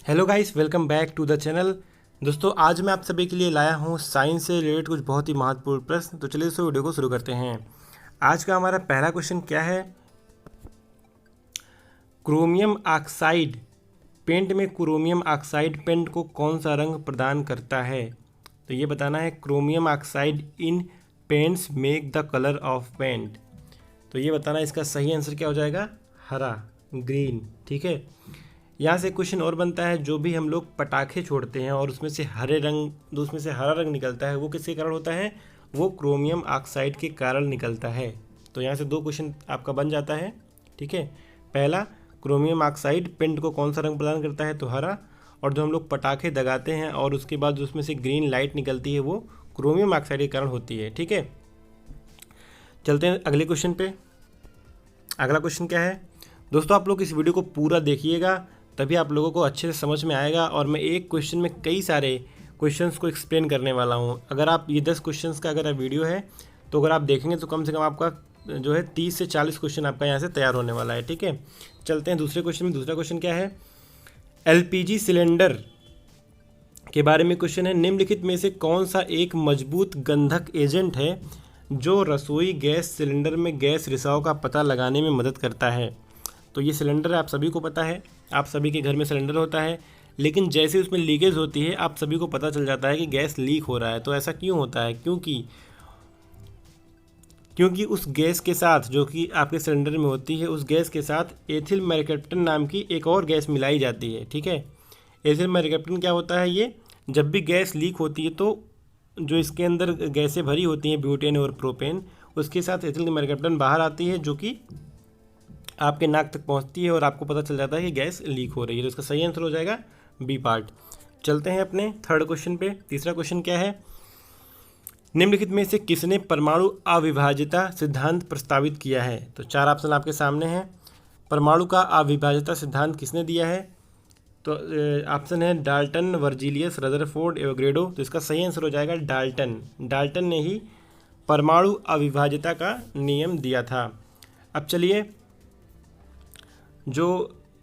Hello guys, welcome back to the channel. दोस्तों, आज मैं आप सभी के लिए लाया हूँ साइंस से रिलेटेड कुछ बहुत ही महत्वपूर्ण प्रश्न। तो चलिए दोस्तों, वीडियो को शुरू करते हैं। आज का हमारा पहला क्वेश्चन क्या है? क्रोमियम ऑक्साइड पेंट में क्रोमियम ऑक्साइड पेंट को कौन सा रंग प्रदान करता है? तो ये बताना है। Chromium oxide in paints make the colour of paint. तो ये बताना इसका सही आंसर क्या हो जाएगा? हरा, ग्रीन। ठीक है। यहाँ से क्वेश्चन और बनता है, जो भी हम लोग पटाखे छोड़ते हैं और उसमें से हरा रंग निकलता है, वो किसके कारण होता है? वो क्रोमियम ऑक्साइड के कारण निकलता है। तो यहाँ से दो क्वेश्चन आपका बन जाता है। ठीक है। पहला, क्रोमियम ऑक्साइड पेंट को कौन सा रंग प्रदान करता है? तो हरा। और जो हम लोग पटाखे दगाते हैं और उसके बाद उसमें से ग्रीन लाइट निकलती है, वो क्रोमियम ऑक्साइड के कारण होती है। ठीक है। चलते हैं अगले क्वेश्चन पे। अगला क्वेश्चन क्या है? दोस्तों, आप लोग इस वीडियो को पूरा देखिएगा, तभी आप लोगों को अच्छे से समझ में आएगा। और मैं एक क्वेश्चन में कई सारे क्वेश्चंस को एक्सप्लेन करने वाला हूँ। अगर आप ये 10 क्वेश्चंस का अगर वीडियो है, तो अगर आप देखेंगे तो कम से कम आपका जो है 30 से 40 क्वेश्चन आपका यहाँ से तैयार होने वाला है। ठीक है। चलते हैं दूसरे क्वेश्चन में। दूसरा क्वेश्चन क्या है? एलपीजी सिलेंडर के बारे में क्वेश्चन है। निम्नलिखित में से कौन सा एक मजबूत गंधक एजेंट है जो रसोई गैस सिलेंडर में गैस रिसाव का पता लगाने में मदद करता है? तो ये सिलेंडर आप सभी को पता है, आप सभी के घर में सिलेंडर होता है, लेकिन जैसे उसमें लीकेज होती है, आप सभी को पता चल जाता है कि गैस लीक हो रहा है। तो ऐसा क्यों होता है? क्योंकि उस गैस के साथ, जो कि आपके सिलेंडर में होती है, उस गैस के साथ एथिल मैरिकेप्टन नाम की एक और गैस मिलाई जाती है। ठीक है। एथिल मैरिकेप्टन क्या होता है? ये जब भी गैस लीक होती है, तो जो इसके अंदर गैसें भरी होती हैं, ब्यूटेन और प्रोपेन, उसके साथ एथिल मैरिकेप्टन बाहर आती है, जो कि आपके नाक तक पहुंचती है और आपको पता चल जाता है कि गैस लीक हो रही है। तो इसका सही आंसर हो जाएगा बी पार्ट। चलते हैं अपने थर्ड क्वेश्चन पे। तीसरा क्वेश्चन क्या है? निम्नलिखित में से किसने परमाणु अविभाज्यता सिद्धांत प्रस्तावित किया है? तो चार ऑप्शन आपके सामने हैं। परमाणु का अविभाज्यता सिद्धांत किसने दिया है? तो ऑप्शन है डाल्टन, वर्जीलियस, रदरफोर्ड, एवोगैड्रो। तो इसका सही आंसर हो जाएगा डाल्टन। डाल्टन ने ही परमाणु अविभाज्यता का नियम दिया था। अब चलिए, जो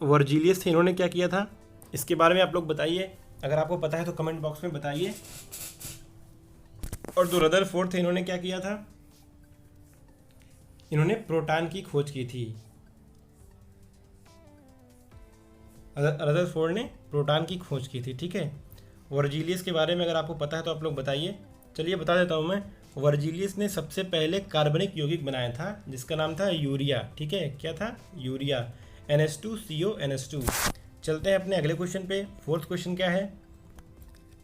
वर्जीलियस थे, इन्होंने क्या किया था, इसके बारे में आप लोग बताइए। अगर आपको पता है तो कमेंट बॉक्स में बताइए। और जो रदरफोर्ड थे, इन्होंने क्या किया था? इन्होंने प्रोटॉन की खोज की थी। रदरफोर्ड ने प्रोटॉन की खोज की थी। ठीक है। वर्जीलियस के बारे में अगर आपको पता है तो आप लोग बताइए। चलिए बता देता हूँ मैं। वर्जीलियस ने सबसे पहले कार्बनिक यौगिक बनाया था, जिसका नाम था यूरिया। ठीक है। क्या था? Urea, NH2CO NH2। चलते हैं अपने अगले क्वेश्चन पे। फोर्थ क्वेश्चन क्या है?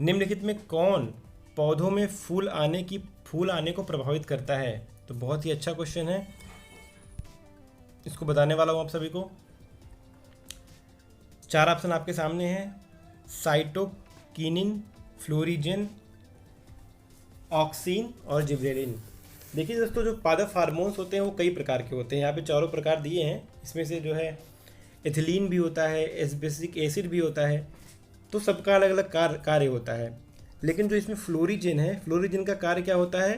निम्नलिखित में कौन पौधों में फूल आने को प्रभावित करता है? तो बहुत ही अच्छा क्वेश्चन है, इसको बताने वाला हूँ आप सभी को। चार ऑप्शन आपके सामने हैं। साइटोकिनिन, फ्लोरिजेन, ऑक्सीन और जिब्रेलिन। देखिए दोस्तों, जो पादप हार्मोन्स होते हैं वो कई प्रकार के होते हैं। यहाँ पे चारों प्रकार दिए हैं। इसमें से जो है एथिलीन भी होता है, एस्बेसिक एसिड भी होता है। तो सबका अलग अलग कार्य होता है। लेकिन जो इसमें फ्लोरिजेन है, फ्लोरिजेन का कार्य क्या होता है?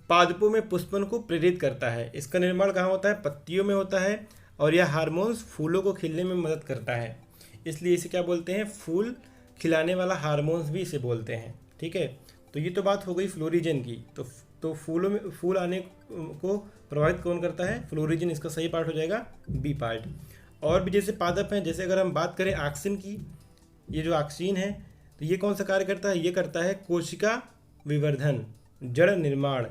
पादपों में पुष्पन को प्रेरित करता है। इसका निर्माण कहाँ होता है? पत्तियों में होता है। और यह हार्मोन्स फूलों को खिलने में मदद करता है, इसलिए इसे क्या बोलते हैं? फूल खिलाने वाला हार्मोन्स भी इसे बोलते हैं। ठीक है। तो ये तो बात हो गई फ्लोरिजेन की। तो फूलों में फूल आने को प्रभावित कौन करता है? फ्लोरिजेन। इसका सही पार्ट हो जाएगा बी पार्ट। और भी जैसे पादप हैं, जैसे अगर हम बात करें ऑक्सीन की, ये जो ऑक्सीन है, तो ये कौन सा कार्य करता है? ये करता है कोशिका विवर्धन, जड़ निर्माण।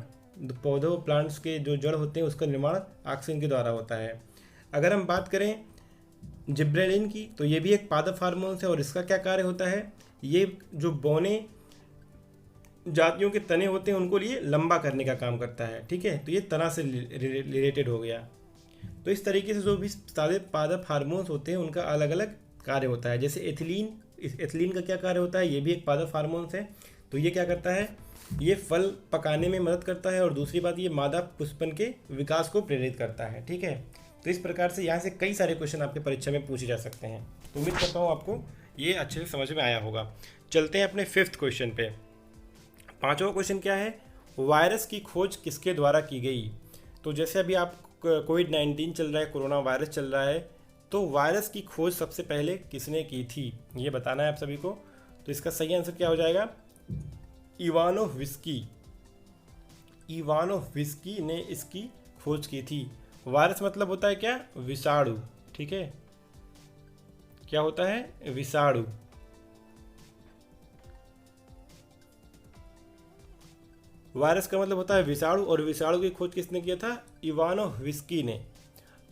पौधों, प्लांट्स के जो जड़ होते हैं, उसका निर्माण ऑक्सीन के द्वारा होता है। अगर हम बात करें जिब्रेलिन की, तो ये भी एक पादप हार्मोन्स है। और इसका क्या कार्य होता है? ये जो बौने जातियों के तने होते हैं, उनको लिए लंबा करने का काम करता है। ठीक है। तो ये तना से रिलेटेड हो गया। तो इस तरीके से जो भी सारे पादप हार्मोन्स होते हैं, उनका अलग अलग कार्य होता है। जैसे एथिलीन, इस एथिलीन का क्या कार्य होता है? ये भी एक पादप हार्मोन्स है। तो ये क्या करता है? ये फल पकाने में मदद करता है। और दूसरी बात, ये मादा पुष्पन के विकास को प्रेरित करता है। ठीक है। तो इस प्रकार से यहाँ से कई सारे क्वेश्चन आपके परीक्षा में पूछे जा सकते हैं। तो उम्मीद करता हूँ आपको ये अच्छे से समझ में आया होगा। चलते हैं अपने फिफ्थ क्वेश्चन पे। पांचवा क्वेश्चन क्या है? वायरस की खोज किसके द्वारा की गई? तो जैसे अभी आप कोविड-19 चल रहा है, कोरोना वायरस चल रहा है, तो वायरस की खोज सबसे पहले किसने की थी, ये बताना है आप सभी को। तो इसका सही आंसर क्या हो जाएगा, इवानोविस्की। इवानोविस्की ने इसकी खोज की थी। वायरस मतलब होता है क्या, विषाणु, ठीक है, क्या होता है, विषाणु। वायरस का मतलब होता है विषाणु, और विषाणु की खोज किसने किया था, इवानोविस्की ने।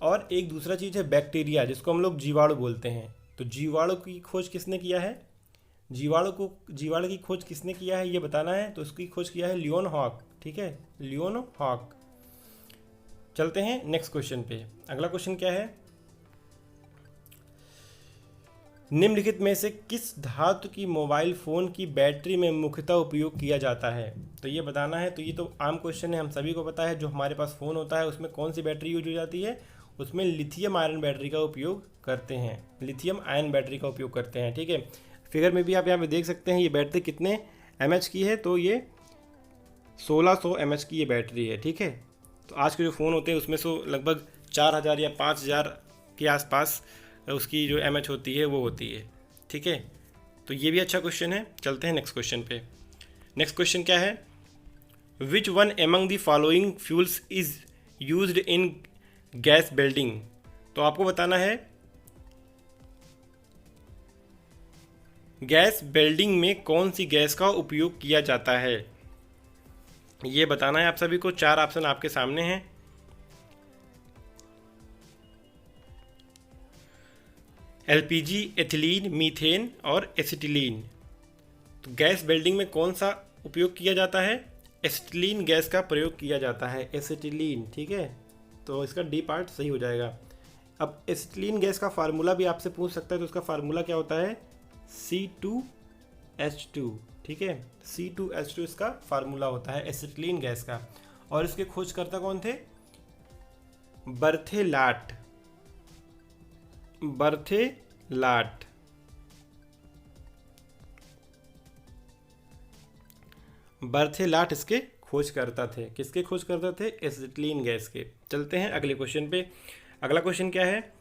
और एक दूसरा चीज़ है बैक्टीरिया, जिसको हम लोग जीवाणु बोलते हैं। तो जीवाणु की खोज किसने किया है, जीवाणु की खोज किसने किया है ये बताना है। तो उसकी खोज किया है लियोनहॉक, ठीक है, लियोनहॉक। चलते हैं नेक्स्ट क्वेश्चन पे। अगला क्वेश्चन क्या है, निम्नलिखित में से किस धातु की मोबाइल फ़ोन की बैटरी में मुख्यतः उपयोग किया जाता है, तो ये बताना है। तो ये तो आम क्वेश्चन है, हम सभी को पता है। जो हमारे पास फ़ोन होता है उसमें कौन सी बैटरी यूज हो जाती है, उसमें लिथियम आयन बैटरी का उपयोग करते हैं, लिथियम आयन बैटरी का उपयोग करते हैं, ठीक है। फिगर में भी आप यहाँ पे देख सकते हैं ये बैटरी कितने mAh की है, तो ये 1600 mAh की ये बैटरी है, ठीक है। तो आज के जो फ़ोन होते हैं उसमें से लगभग 4000 या 5000 के आसपास उसकी जो mAh होती है वो होती है, ठीक है। तो ये भी अच्छा क्वेश्चन है। चलते हैं नेक्स्ट क्वेश्चन पे। नेक्स्ट क्वेश्चन क्या है, which one among the following fuels is used in gas building. तो आपको बताना है गैस बिल्डिंग में कौन सी गैस का उपयोग किया जाता है, ये बताना है आप सभी को। 4 ऑप्शन आपके सामने हैं। एलपीजी, एथिलीन, मीथेन और एसिटिलीन। तो गैस बिल्डिंग में कौन सा उपयोग किया जाता है, एसिटिलीन गैस का प्रयोग किया जाता है, एसिटिलीन, ठीक है। तो इसका डी पार्ट सही हो जाएगा। अब एसिटिलीन गैस का फार्मूला भी आपसे पूछ सकता है, तो उसका फार्मूला क्या होता है, C2H2, ठीक है। C2H2 इसका फार्मूला होता है एसिटिलीन गैस का। और इसके खोजकर्ता कौन थे, बर्थेलाट, बर्थेलाट। बर्थेलाट इसके खोजकर्ता थे। किसके खोजकर्ता थे, एसिटिलीन गैस के। चलते हैं अगले क्वेश्चन पे। अगला क्वेश्चन क्या है,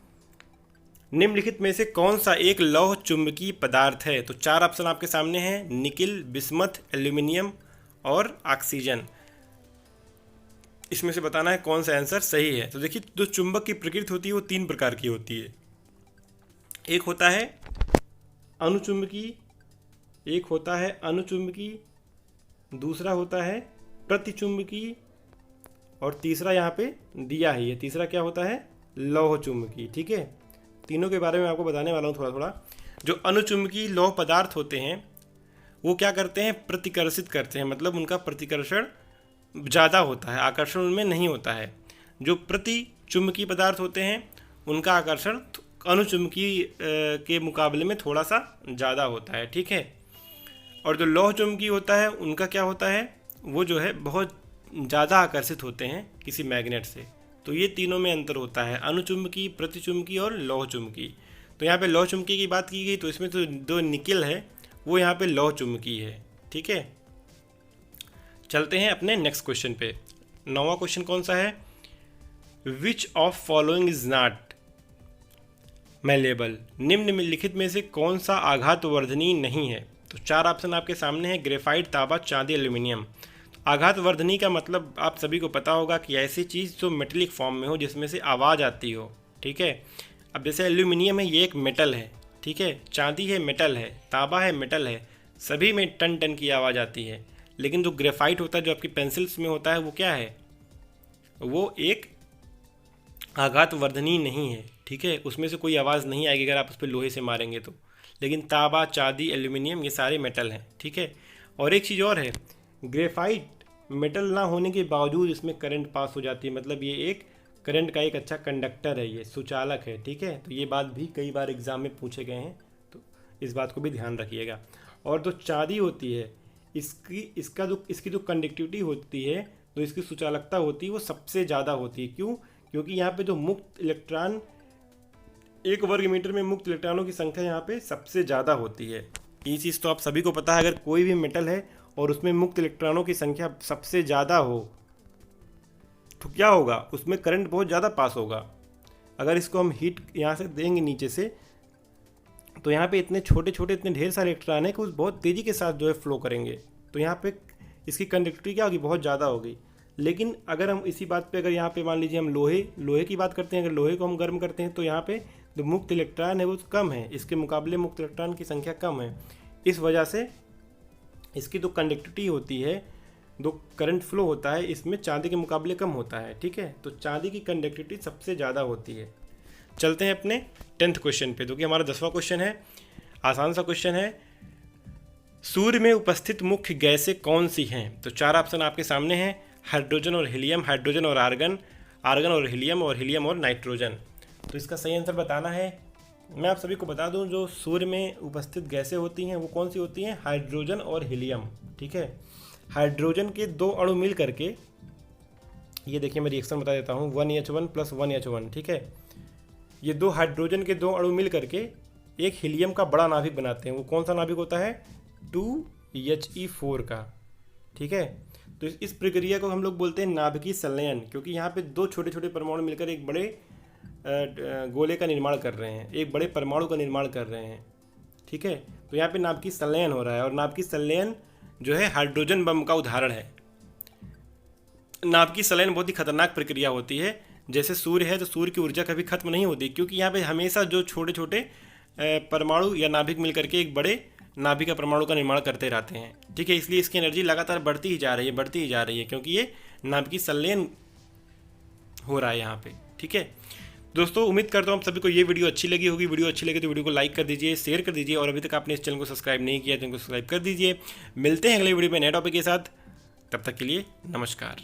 निम्नलिखित में से कौन सा एक लौह चुंबकीय पदार्थ है। तो 4 ऑप्शन आपके सामने हैं, निकिल, बिस्मथ, एल्यूमिनियम और ऑक्सीजन। इसमें से बताना है कौन सा आंसर सही है। तो देखिए, जो चुंबक की प्रकृति होती है वो 3 प्रकार की होती है। एक होता है अनुचुंबकीय, एक होता है अनुचुंबकीय, दूसरा होता है प्रतिचुंबकीय, और तीसरा यहाँ पे दिया ही है, तीसरा क्या होता है, लौह चुंबकीय, ठीक है। तीनों के बारे में आपको बताने वाला हूँ थोड़ा थोड़ा। जो अनुचुंबकीय लौह पदार्थ होते हैं वो क्या करते हैं, प्रतिकर्षित करते हैं, मतलब उनका प्रतिकर्षण ज़्यादा होता है, आकर्षण उनमें नहीं होता है। जो प्रतिचुंबकीय पदार्थ होते हैं उनका आकर्षण अनुचुंबकीय के मुकाबले में थोड़ा सा ज़्यादा होता है, ठीक है। और जो लौह चुंबकीय होता है उनका क्या होता है, वो जो है बहुत ज़्यादा आकर्षित होते हैं किसी मैग्नेट से। तो ये तीनों में अंतर होता है, अनुचुंबकीय, प्रतिचुंबकीय और लौह चुंबकीय। तो यहाँ पे लौह चुंबकीय की बात की गई, तो इसमें तो जो निकिल है वो यहाँ पे लौह चुंबकीय है, ठीक है। चलते हैं अपने नेक्स्ट क्वेश्चन पे। 9वां क्वेश्चन कौन सा है, which of following is not malleable. निम्नलिखित में से कौन सा आघातवर्धनीय नहीं है। तो 4 ऑप्शन आपके सामने हैं, ग्रेफाइट, तांबा, चांदी, एल्यूमिनियम। आघातवर्धनीय का मतलब आप सभी को पता होगा कि ऐसी चीज़ जो मेटेलिक फॉर्म में हो, जिसमें से आवाज़ आती हो, ठीक है। अब जैसे एल्यूमिनियम है, ये एक मेटल है, ठीक है, चांदी है, मेटल है, तांबा है, मेटल है, सभी में टन टन की आवाज़ आती है। लेकिन जो ग्रेफाइट होता है, जो आपकी पेंसिल्स में होता है, वो क्या है, वो एक आघातवर्धनीय नहीं है, ठीक है। उसमें से कोई आवाज़ नहीं आएगी अगर आप उस पर लोहे से मारेंगे तो। लेकिन तांबा, चांदी, एल्यूमिनियम ये सारे मेटल हैं, ठीक है। और एक चीज़ और है, ग्रेफाइट मेटल ना होने के बावजूद इसमें करंट पास हो जाती है, मतलब ये एक करंट का एक अच्छा कंडक्टर है, ये सुचालक है, ठीक है। तो ये बात भी कई बार एग्जाम में पूछे गए हैं, तो इस बात को भी ध्यान रखिएगा। और जो चांदी होती है, इसकी जो कंडक्टिविटी होती है, जो इसकी सुचालकता होती है, वो सबसे ज़्यादा होती है। क्यों, क्योंकि यहाँ पे जो मुक्त इलेक्ट्रॉन, 1 वर्ग मीटर में मुक्त इलेक्ट्रॉनों की संख्या यहाँ पे सबसे ज़्यादा होती है। ये चीज़ तो आप सभी को पता है। अगर कोई भी मेटल है और उसमें मुक्त इलेक्ट्रॉनों की संख्या सबसे ज़्यादा हो तो क्या होगा, उसमें करंट बहुत ज़्यादा पास होगा। अगर इसको हम हीट यहाँ से देंगे नीचे से, तो यहाँ पे इतने छोटे छोटे इतने ढेर सारे इलेक्ट्रॉन है कि वो बहुत तेज़ी के साथ जो है फ्लो करेंगे। तो यहाँ पे इसकी कंडक्टिविटी क्या होगी, बहुत ज़्यादा होगी। लेकिन अगर हम इसी बात पे अगर यहाँ पे मान लीजिए हम लोहे की बात करते हैं, अगर लोहे को हम गर्म करते हैं तो यहाँ पे जो मुक्त इलेक्ट्रॉन है वो कम है, इसके मुकाबले मुक्त इलेक्ट्रॉन की संख्या कम है। इस वजह से इसकी जो कंडक्टिविटी होती है, जो करंट फ्लो होता है, इसमें चांदी के मुकाबले कम होता है। ठीक है, तो चांदी की कंडक्टिविटी सबसे ज़्यादा होती है। चलते हैं अपने 10th क्वेश्चन पे, जो कि हमारा 10वां क्वेश्चन है। आसान सा क्वेश्चन है, सूर्य में उपस्थित मुख्य गैसें कौन सी हैं? तो 4 ऑप्शन आपके सामने हैं, हाइड्रोजन और हीलियम, हाइड्रोजन और आर्गन, आर्गन और हीलियम और नाइट्रोजन। तो इसका सही आंसर बताना है। मैं आप सभी को बता दूं, जो सूर्य में उपस्थित गैसें होती हैं वो कौन सी होती हैं? हाइड्रोजन और हीलियम। ठीक है, हाइड्रोजन के 2 अणु मिल करके, ये देखिए मैं रिएक्शन बता देता हूँ, 1H1 + 1H1। ठीक है, ये 2 हाइड्रोजन के 2 अणु मिल करके एक हीलियम का बड़ा नाभिक बनाते हैं। वो कौन सा नाभिक होता है? 2He4 का। ठीक है, तो इस प्रक्रिया को हम लोग बोलते हैं नाभिकीय संलयन, क्योंकि यहाँ पे 2 छोटे छोटे परमाणु मिलकर एक बड़े गोले का निर्माण कर रहे हैं, एक बड़े परमाणु का निर्माण कर रहे हैं। ठीक है, तो यहाँ पे नाभिकीय संलयन हो रहा है, और नाभिकीय संलयन जो है हाइड्रोजन बम का उदाहरण है। नाभिकीय संलयन बहुत ही खतरनाक प्रक्रिया होती है। जैसे सूर्य है, तो सूर्य की ऊर्जा कभी खत्म नहीं होती, क्योंकि यहाँ पे हमेशा जो छोटे छोटे परमाणु या नाभिक मिल करके एक बड़े नाभिक का परमाणु का निर्माण करते रहते हैं। ठीक है, इसलिए इसकी एनर्जी लगातार बढ़ती ही जा रही है, क्योंकि ये नाभिकीय संलयन हो रहा है यहाँ पे। ठीक है दोस्तों, उम्मीद करता हूँ आप सभी को ये वीडियो अच्छी लगी होगी। वीडियो अच्छी लगी तो वीडियो को लाइक कर दीजिए, शेयर कर दीजिए, और अभी तक आपने इस चैनल को सब्सक्राइब नहीं किया तो इनको सब्सक्राइब कर दीजिए। मिलते हैं अगले वीडियो में नए टॉपिक के साथ, तब तक के लिए नमस्कार।